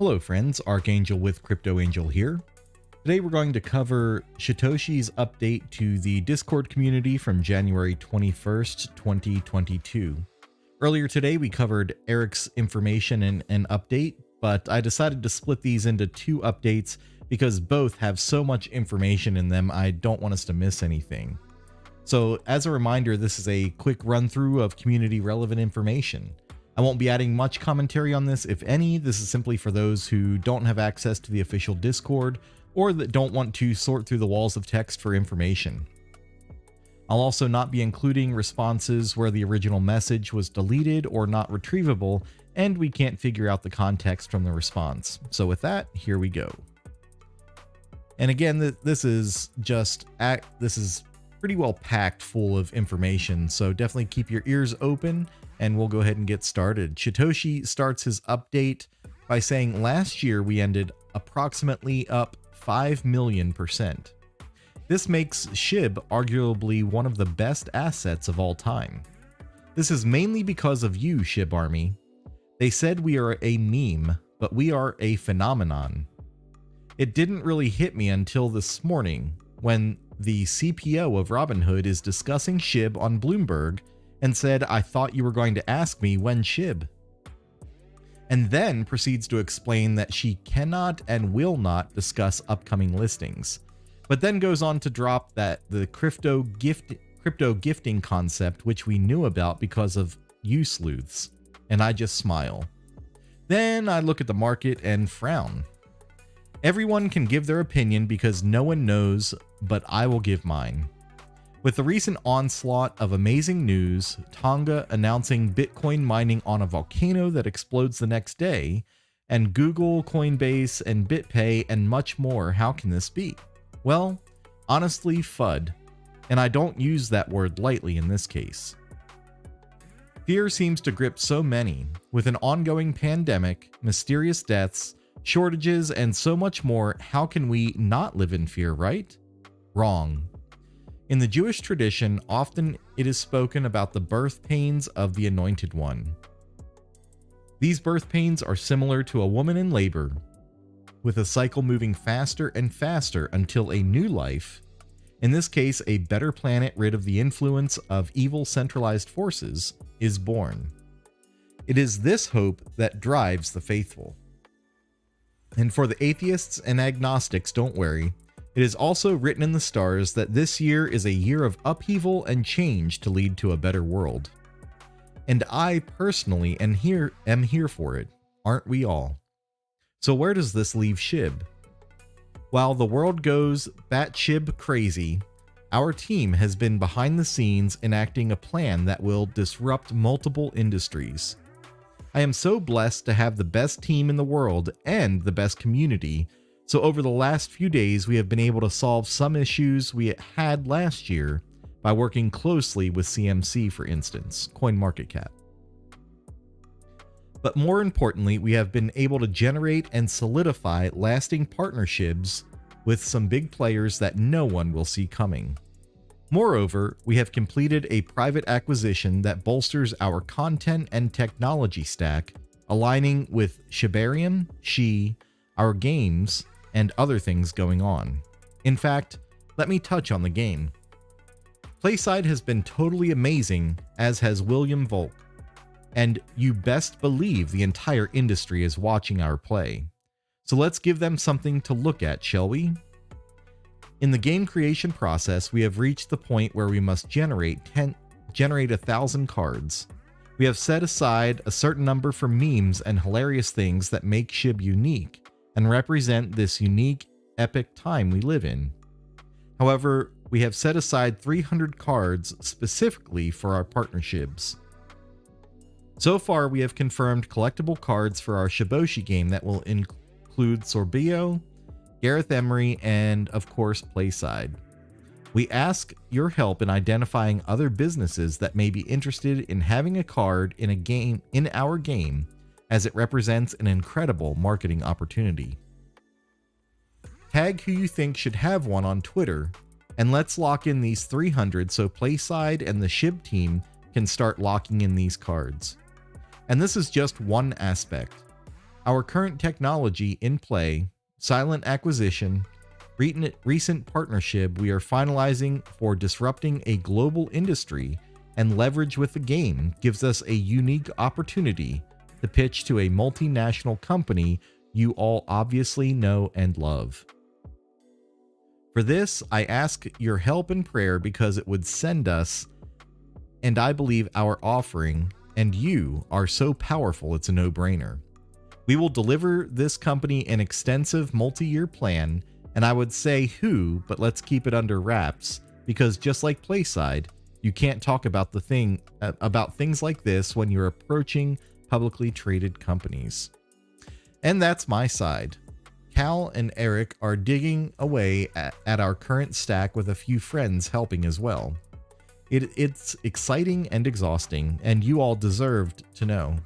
Hello friends, Archangel with CryptoAngel here. Today we're going to cover Shytoshi's update to the Discord community from January 21st, 2022. Earlier today we covered Eric's information and an update, but I decided to split these into two updates because both have so much information in them I don't want us to miss anything. So as a reminder, this is a quick run through of community relevant information. I won't be adding much commentary on this, if any. This is simply for those who don't have access to the official Discord or that don't want to sort through the walls of text for information. I'll also not be including responses where the original message was deleted or not retrievable and we can't figure out the context from the response. So with that, here we go. And again, this is pretty well packed full of information, so definitely keep your ears open and we'll go ahead and get started. Shytoshi starts his update by saying last year we ended approximately up 5 million%. This makes Shib arguably one of the best assets of all time. This is mainly because of you, Shib Army. They said we are a meme, but we are a phenomenon. It didn't really hit me until this morning when the CPO of Robinhood is discussing Shib on Bloomberg and said, "I thought you were going to ask me when Shib," and then proceeds to explain that she cannot and will not discuss upcoming listings, but then goes on to drop that the crypto gifting concept, which we knew about because of you sleuths, and I just smile. Then I look at the market and frown. Everyone can give their opinion because no one knows, but I will give mine. With the recent onslaught of amazing news, Tonga announcing Bitcoin mining on a volcano that explodes the next day, and Google, Coinbase, and BitPay, and much more, how can this be? Well, honestly, FUD. And I don't use that word lightly in this case. Fear seems to grip so many, with an ongoing pandemic, mysterious deaths, shortages, and so much more. How can we not live in fear, right? Wrong. In the Jewish tradition, often it is spoken about the birth pains of the Anointed One. These birth pains are similar to a woman in labor, with a cycle moving faster and faster until a new life, in this case a better planet rid of the influence of evil centralized forces, is born. It is this hope that drives the faithful. And for the atheists and agnostics, don't worry. It is also written in the stars that this year is a year of upheaval and change to lead to a better world. And I personally am here for it, aren't we all? So where does this leave Shib? While the world goes batshib crazy, our team has been behind the scenes enacting a plan that will disrupt multiple industries. I am so blessed to have the best team in the world and the best community. So over the last few days, we have been able to solve some issues we had last year by working closely with CMC, for instance, CoinMarketCap. But more importantly, we have been able to generate and solidify lasting partnerships with some big players that no one will see coming. Moreover, we have completed a private acquisition that bolsters our content and technology stack, aligning with Shibarium, our games, and other things going on. In fact, let me touch on the game. Playside has been totally amazing, as has William Volk, and you best believe the entire industry is watching our play. So let's give them something to look at, shall we? In the game creation process, we have reached the point where we must generate 1,000 cards. We have set aside a certain number for memes and hilarious things that make Shib unique and represent this unique, epic time we live in. However, we have set aside 300 cards specifically for our partnerships. So far, we have confirmed collectible cards for our Shiboshi game that will include Sorbio, Gareth Emery, and of course Playside. We ask your help in identifying other businesses that may be interested in having a card in our game, as it represents an incredible marketing opportunity. Tag who you think should have one on Twitter, and let's lock in these 300 so Playside and the Shib team can start locking in these cards. And this is just one aspect. Our current technology in play, silent acquisition, recent partnership we are finalizing for disrupting a global industry and leverage with the game gives us a unique opportunity to pitch to a multinational company you all obviously know and love. For this, I ask your help and prayer because it would send us, and I believe our offering and you are so powerful it's a no-brainer. We will deliver this company an extensive multi-year plan, and I would say who, but let's keep it under wraps because just like Playside, you can't talk about about things like this when you're approaching publicly traded companies. And that's my side. Cal and Eric are digging away at our current stack with a few friends helping as well. It's exciting and exhausting, and you all deserved to know.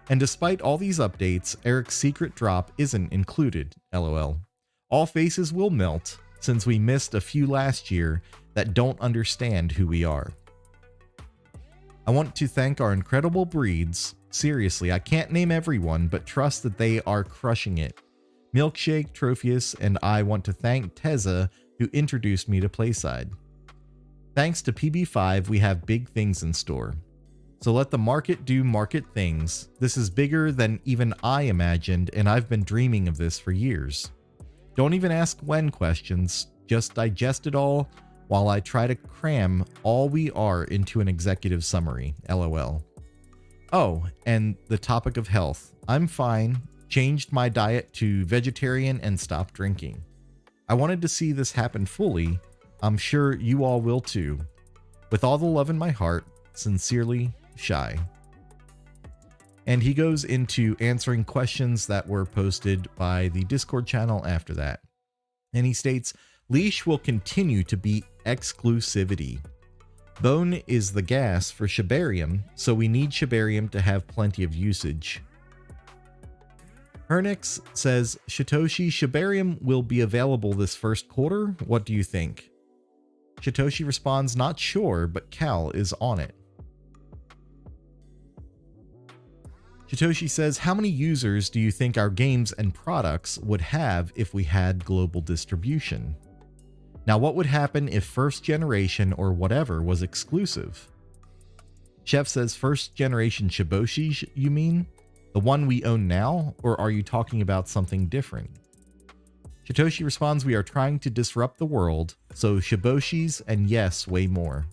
And despite all these updates, Eric's secret drop isn't included, lol. All faces will melt since we missed a few last year that don't understand who we are. I want to thank our incredible breeds. Seriously, I can't name everyone, but trust that they are crushing it. Milkshake, Trophius, and I want to thank Teza, who introduced me to Playside. Thanks to PB5, we have big things in store. So let the market do market things. This is bigger than even I imagined, and I've been dreaming of this for years. Don't even ask when questions, just digest it all while I try to cram all we are into an executive summary, lol. Oh, and the topic of health. I'm fine, changed my diet to vegetarian and stopped drinking. I wanted to see this happen fully. I'm sure you all will too. With all the love in my heart, sincerely, Shy. And he goes into answering questions that were posted by the Discord channel after that. And he states, Leash will continue to be exclusivity. Bone is the gas for Shibarium, so we need Shibarium to have plenty of usage. Hernix says, Shytoshi, Shibarium will be available this first quarter. What do you think? Shytoshi responds, not sure, but Cal is on it. Shytoshi says, how many users do you think our games and products would have if we had global distribution? Now, what would happen if first generation or whatever was exclusive? Chef says, first generation Shiboshis, you mean? The one we own now? Or are you talking about something different? Shytoshi responds, we are trying to disrupt the world, so Shiboshis and yes, way more.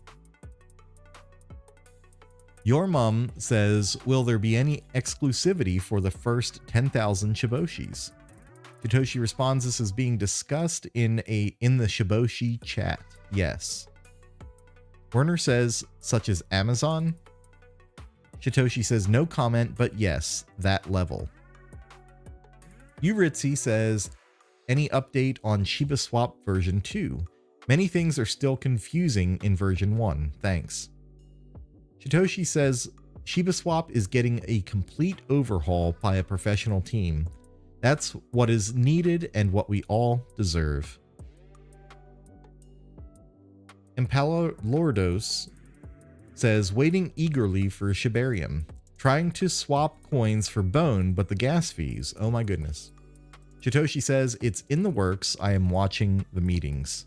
Your mom says, will there be any exclusivity for the first 10,000 Shiboshis? Shytoshi responds, this is being discussed in the Shiboshi chat. Yes. Werner says, such as Amazon? Shytoshi says, no comment, but yes, that level. Uritzi says, any update on Shiba Swap version 2? Many things are still confusing in version 1. Thanks. Shytoshi says, Shiba Swap is getting a complete overhaul by a professional team. That's what is needed and what we all deserve. Impalordos says, waiting eagerly for Shibarium. Trying to swap coins for bone, but the gas fees. Oh my goodness. Shytoshi says, it's in the works. I am watching the meetings.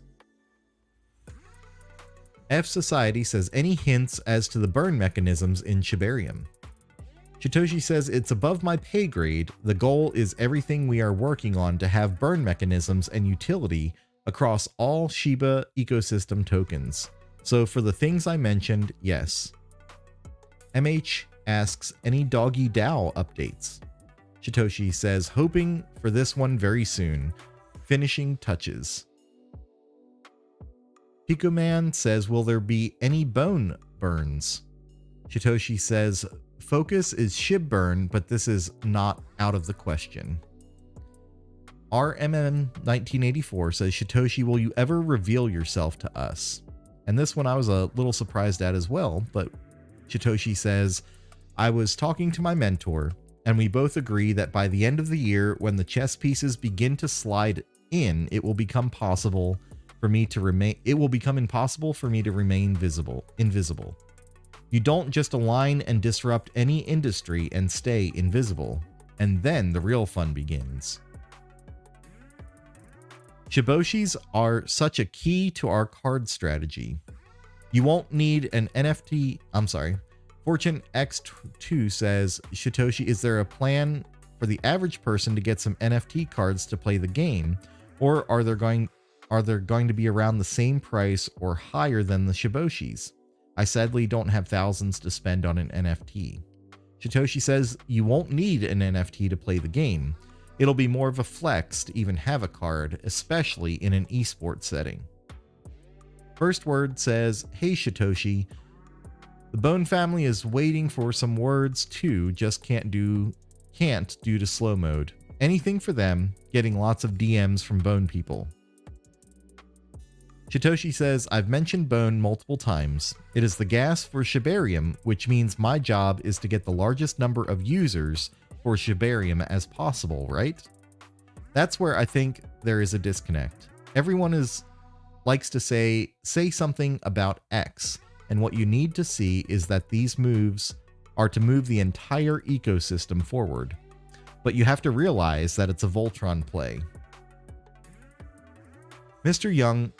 F Society says, any hints as to the burn mechanisms in Shibarium? Shytoshi says, it's above my pay grade. The goal is everything we are working on to have burn mechanisms and utility across all Shiba ecosystem tokens. So for the things I mentioned, yes. MH asks, any Doggy DAO updates? Shytoshi says, hoping for this one very soon. Finishing touches. Pico Man says, will there be any bone burns? Shytoshi says, focus is Shib burn, but this is not out of the question. RMN1984 says, Shytoshi, will you ever reveal yourself to us? And this one I was a little surprised at as well, but Shytoshi says, I was talking to my mentor, and we both agree that by the end of the year, when the chess pieces begin to slide in, it will become impossible for me to remain invisible. You don't just align and disrupt any industry and stay invisible. and then the real fun begins. Shiboshis are such a key to our card strategy. You won't need an NFT. Fortune X2 says, Shytoshi, is there a plan for the average person to get some NFT cards to play the game, or are they going to be around the same price or higher than the Shiboshis? I sadly don't have thousands to spend on an NFT. Shytoshi says, you won't need an NFT to play the game. It'll be more of a flex to even have a card, especially in an esports setting. First Word says, hey Shytoshi, the Bone family is waiting for some words too, just can't due to slow mode. Anything for them, getting lots of DMs from Bone people. Shytoshi says, I've mentioned Bone multiple times. It is the gas for Shibarium, which means my job is to get the largest number of users for Shibarium as possible, right? That's where I think there is a disconnect. Everyone likes to say something about X, and what you need to see is that these moves are to move the entire ecosystem forward. But you have to realize that it's a Voltron play. Mr. Young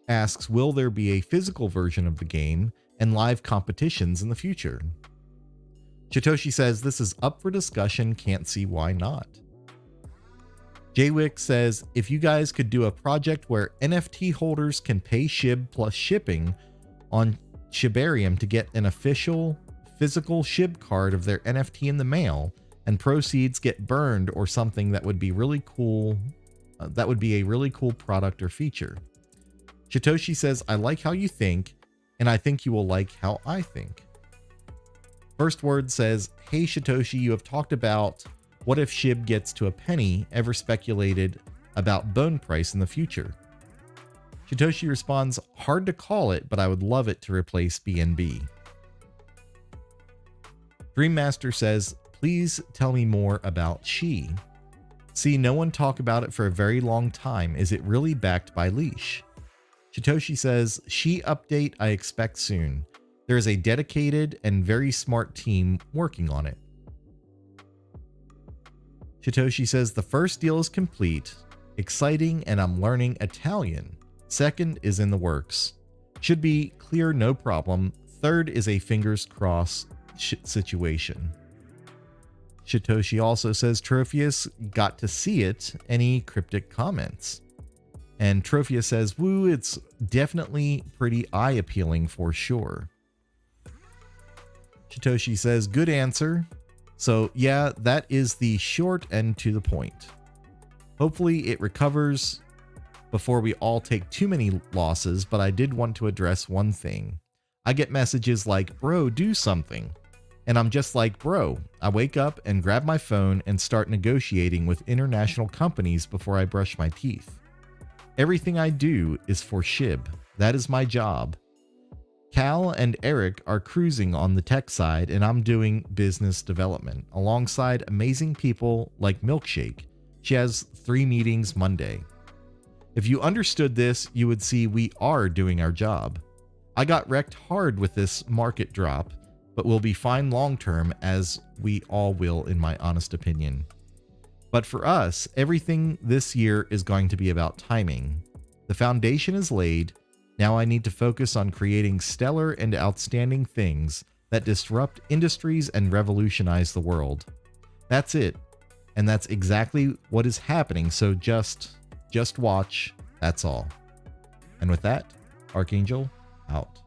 asks, will there be a physical version of the game and live competitions in the future? Shytoshi says, this is up for discussion, can't see why not. Jaywick says, if you guys could do a project where NFT holders can pay Shib plus shipping on Shibarium to get an official physical Shib card of their NFT in the mail, and proceeds get burned or something, that would be really cool. That would be a really cool product or feature. Shytoshi says, I like how you think, and I think you will like how I think. First Word says, hey Shytoshi, you have talked about what if Shib gets to a penny, ever speculated about Bone price in the future? Shytoshi responds, hard to call it, but I would love it to replace BNB. Dreammaster says, please tell me more about Shi. See no one talk about it for a very long time. Is it really backed by Leash? Shytoshi says, Shi update I expect soon. There is a dedicated and very smart team working on it. Shytoshi says, the first deal is complete. Exciting, and I'm learning Italian. Second is in the works. Should be clear, no problem. Third is a fingers crossed situation. Shytoshi also says, Tropheus got to see it. Any cryptic comments? And Tropheus says, woo, it's definitely pretty eye appealing for sure. Shytoshi says, good answer. So yeah, that is the short and to the point. Hopefully it recovers before we all take too many losses, but I did want to address one thing. I get messages like, bro, do something. And I'm just like, bro, I wake up and grab my phone and start negotiating with international companies before I brush my teeth. Everything I do is for Shib. That is my job. Cal and Eric are cruising on the tech side, and I'm doing business development alongside amazing people like Milkshake. She has 3 meetings Monday. If you understood this, you would see we are doing our job. I got wrecked hard with this market drop, but we'll be fine long term, as we all will, in my honest opinion. But for us, everything this year is going to be about timing. The foundation is laid. Now I need to focus on creating stellar and outstanding things that disrupt industries and revolutionize the world. That's it. And that's exactly what is happening. So just watch. That's all. And with that, Archangel out.